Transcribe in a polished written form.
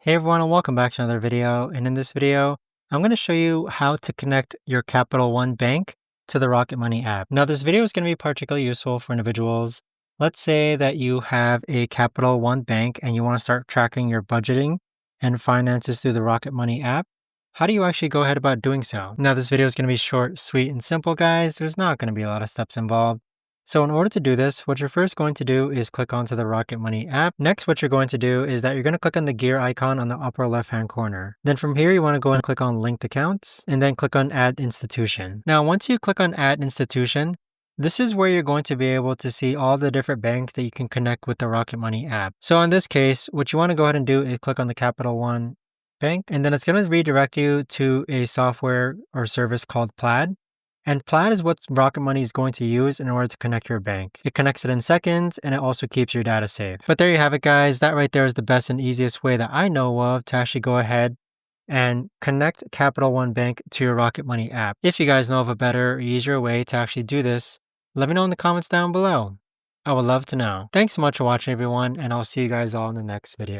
Hey everyone, and welcome back to another video. And in this video, I'm going to show you how to connect your Capital One bank to the Rocket Money app. Now, this video is going to be particularly useful for individuals. Let's say that you have a Capital One bank and you want to start tracking your budgeting and finances through the Rocket Money app. How do you actually go ahead about doing so? Now, this video is going to be short, sweet, and simple, guys. There's not going to be a lot of steps involved. So in order to do this, what you're first going to do is click onto the Rocket Money app. Next, what you're going to do is that you're going to click on the gear icon on the upper left-hand corner. Then from here, you want to go and click on linked accounts and then click on add institution. Now, once you click on add institution, this is where you're going to be able to see all the different banks that you can connect with the Rocket Money app. So in this case, what you want to go ahead and do is click on the Capital One bank, and then it's going to redirect you to a software or service called Plaid. And Plaid is what Rocket Money is going to use in order to connect your bank. It connects it in seconds and it also keeps your data safe. But there you have it, guys. That right there is the best and easiest way that I know of to actually go ahead and connect Capital One Bank to your Rocket Money app. If you guys know of a better or easier way to actually do this, let me know in the comments down below. I would love to know. Thanks so much for watching, everyone, and I'll see you guys all in the next video.